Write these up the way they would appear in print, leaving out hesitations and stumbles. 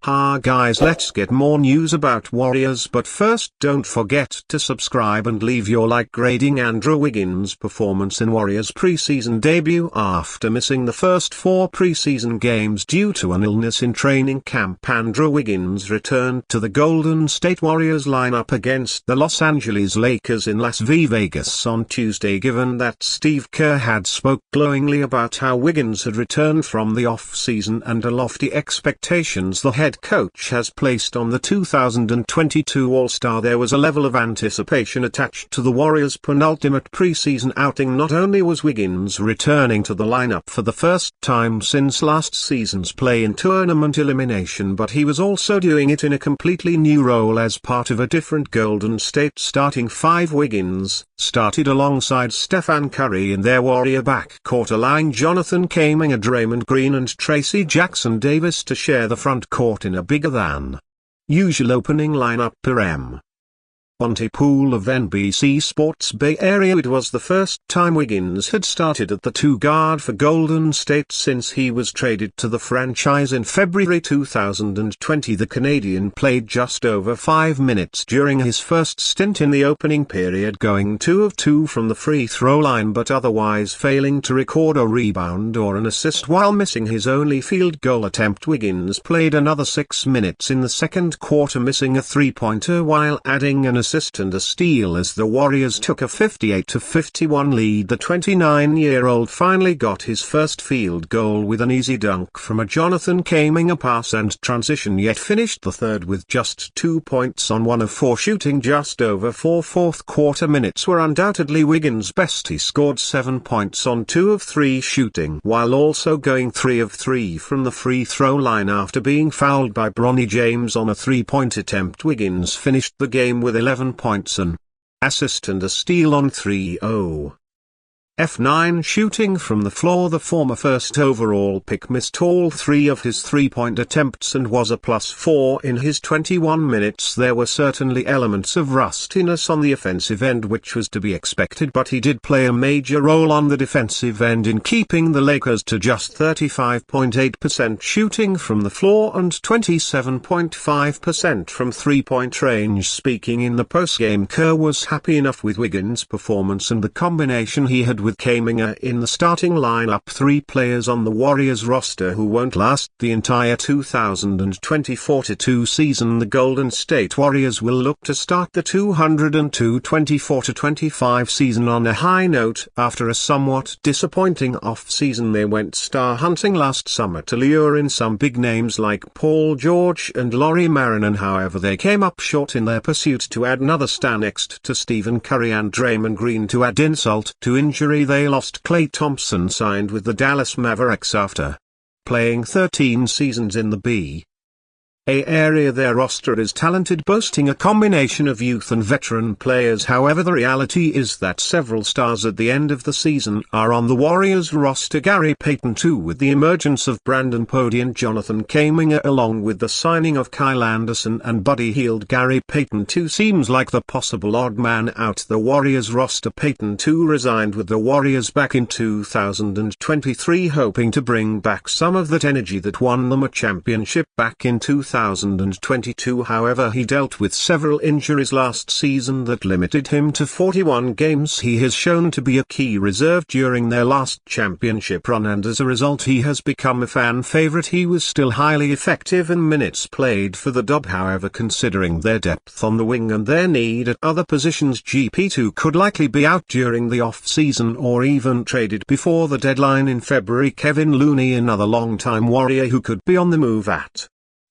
Ha guys, let's get more news about Warriors, but first don't forget to subscribe and leave your like. Grading Andrew Wiggins' performance in Warriors preseason debut. After missing the first 4 preseason games due to an illness in training camp, Andrew Wiggins returned to the Golden State Warriors lineup against the Los Angeles Lakers in Las Vegas on Tuesday. Given that Steve Kerr had spoke glowingly about how Wiggins had returned from the off-season and a lofty expectations the head coach has placed on the 2022 All-Star, there was a level of anticipation attached to the Warriors' penultimate preseason outing. Not only was Wiggins returning to the lineup for the first time since last season's play-in tournament elimination, but he was also doing it in a completely new role as part of a different Golden State starting 5. Wiggins started alongside Stephen Curry in their Warrior backcourt, allowing Jonathan Kuminga, Draymond Green and Tracy Jackson Davis to share the front court in a bigger than usual opening lineup per Monte Pool of NBC Sports Bay Area. It was the first time Wiggins had started at the 2 guard for Golden State since he was traded to the franchise in February 2020. The Canadian played just over 5 minutes during his first stint in the opening period, going 2 of 2 from the free throw line but otherwise failing to record a rebound or an assist while missing his only field goal attempt. Wiggins played another 6 minutes in the second quarter, missing a three-pointer while adding an assist and a steal as the Warriors took a 58-51 lead. The 29-year-old finally got his first field goal with an easy dunk from a Jonathan Kuminga pass and transition, yet finished the third with just 2 points on 1 of 4 shooting just over 4 fourth quarter minutes were undoubtedly Wiggins' best. He scored 7 points on 2 of 3 shooting while also going 3 of 3 from the free throw line after being fouled by Bronny James on a 3-point attempt. Wiggins finished the game with 11 points, an assist and a steal on 3-0 F9 shooting from the floor. The former first overall pick missed all 3 of his 3-point attempts and was a +4 in his 21 minutes. There were certainly elements of rustiness on the offensive end, which was to be expected, but he did play a major role on the defensive end in keeping the Lakers to just 35.8% shooting from the floor and 27.5% from 3-point range. Speaking in the postgame, Kerr was happy enough with Wiggins' performance and the combination he had with Kuminga in the starting lineup. 3 players on the Warriors roster who won't last the entire 2024-22 season. The Golden State Warriors will look to start the 2024-25 season on a high note. After a somewhat disappointing off-season, they went star hunting last summer to lure in some big names like Paul George and Lauri Markkanen. However, they came up short in their pursuit to add another star next to Stephen Curry and Draymond Green. To add insult to injury, they lost Klay Thompson, signed with the Dallas Mavericks after playing 13 seasons in the B area. Their roster is talented, boasting a combination of youth and veteran players. However, the reality is that several stars at the end of the season are on the Warriors roster. Gary Payton II, with the emergence of Brandon Podey and Jonathan Kuminga along with the signing of Kyle Anderson and Buddy Hield. Gary Payton II seems like the possible odd man out the Warriors roster. Payton II resigned with the Warriors back in 2023, hoping to bring back some of that energy that won them a championship back in 2022. However, he dealt with several injuries last season that limited him to 41 games. He has shown to be a key reserve during their last championship run, and as a result he has become a fan favorite. He was still highly effective in minutes played for the Dub. However, considering their depth on the wing and their need at other positions, GP2 could likely be out during the off-season or even traded before the deadline in February. Kevin Looney, another long-time Warrior who could be on the move at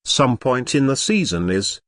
some point in the season, is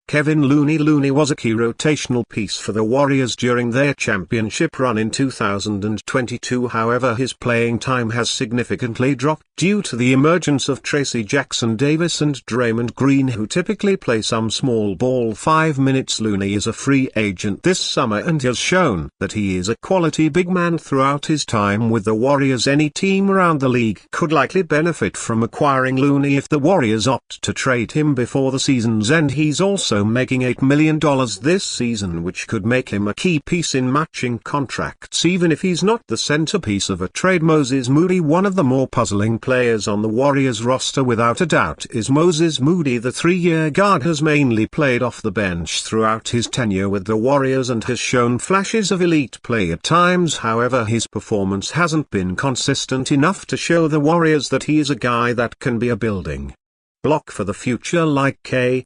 Kevin Looney. Looney was a key rotational piece for the Warriors during their championship run in 2022. However, his playing time has significantly dropped due to the emergence of Tracy Jackson Davis and Draymond Green, who typically play some small ball 5 minutes. Looney is a free agent this summer and has shown that he is a quality big man throughout his time with the Warriors. Any team around the league could likely benefit from acquiring Looney if the Warriors opt to trade him before the season's end. He's also also making $8 million this season, which could make him a key piece in matching contracts even if he's not the centerpiece of a trade. Moses Moody. One of the more puzzling players on the Warriors roster without a doubt is Moses Moody. The 3-year guard has mainly played off the bench throughout his tenure with the Warriors and has shown flashes of elite play at times. However, his performance hasn't been consistent enough to show the Warriors that he is a guy that can be a building block for the future like K.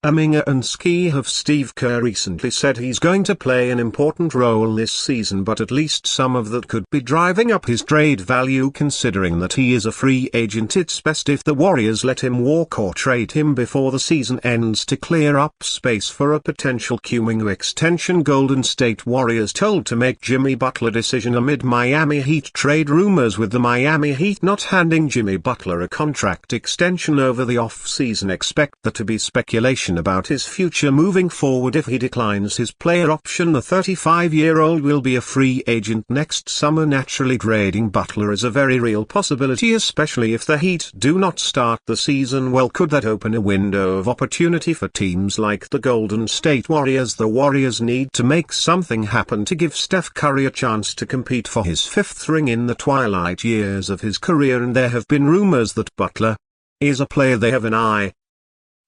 Aminga and Ski have. Steve Kerr recently said he's going to play an important role this season, but at least some of that could be driving up his trade value. Considering that he is a free agent, it's best if the Warriors let him walk or trade him before the season ends to clear up space for a potential Q extension. Golden State Warriors told to make Jimmy Butler decision amid Miami Heat trade rumors, with the Miami Heat not handing Jimmy Butler a contract extension over the off-season. Expect there to be speculation about his future moving forward if he declines his player option. The 35-year-old will be a free agent next summer. Naturally, trading Butler is a very real possibility, especially if the Heat do not start the season well. Could that open a window of opportunity for teams like the Golden State Warriors? The Warriors need to make something happen to give Steph Curry a chance to compete for his 5th ring in the twilight years of his career, and there have been rumors that Butler is a player they have an eye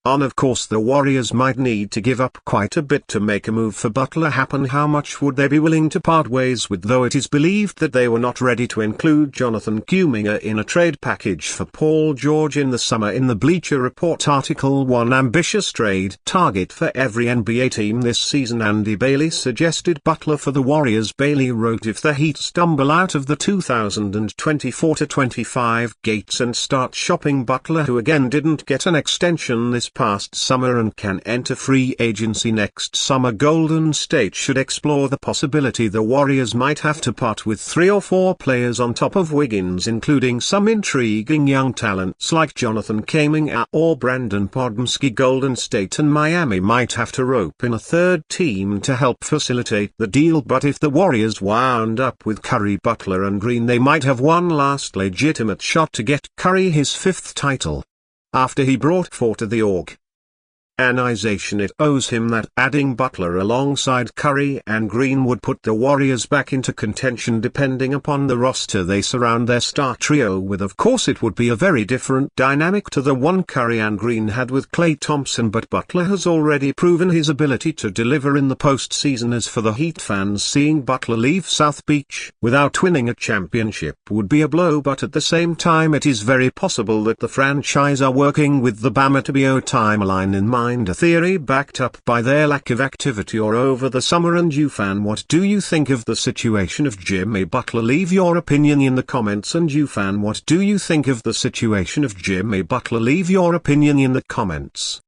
on. Of course, the Warriors might need to give up quite a bit to make a move for Butler happen. How much would they be willing to part ways with? Though it is believed that they were not ready to include Jonathan Kuminga in a trade package for Paul George in the summer. In the Bleacher Report article, one ambitious trade target for every NBA team this season, Andy Bailey suggested Butler for the Warriors. Bailey wrote, if the Heat stumble out of the 2024-25 gates and start shopping Butler, who again didn't get an extension this past summer and can enter free agency next summer, Golden State should explore the possibility the Warriors might have to part with 3 or 4 players on top of Wiggins, including some intriguing young talents like Jonathan Kuminga or Brandon Podziemski. Golden State and Miami might have to rope in a third team to help facilitate the deal, but if the Warriors wound up with Curry, Butler and Green, they might have one last legitimate shot to get Curry his 5th title after he brought 4 to the organization. It owes him that. Adding Butler alongside Curry and Green would put the Warriors back into contention depending upon the roster they surround their star trio with. Of course, it would be a very different dynamic to the one Curry and Green had with Klay Thompson, but Butler has already proven his ability to deliver in the postseason. As for the Heat fans, seeing Butler leave South Beach without winning a championship would be a blow, but at the same time it is very possible that the franchise are working with the Bama to be timeline in mind, a theory backed up by their lack of activity or over the summer. And you fan, what do you think of the situation of Jimmy Butler? Leave your opinion in the comments. And you fan, what do you think of the situation of Jimmy Butler? Leave your opinion in the comments.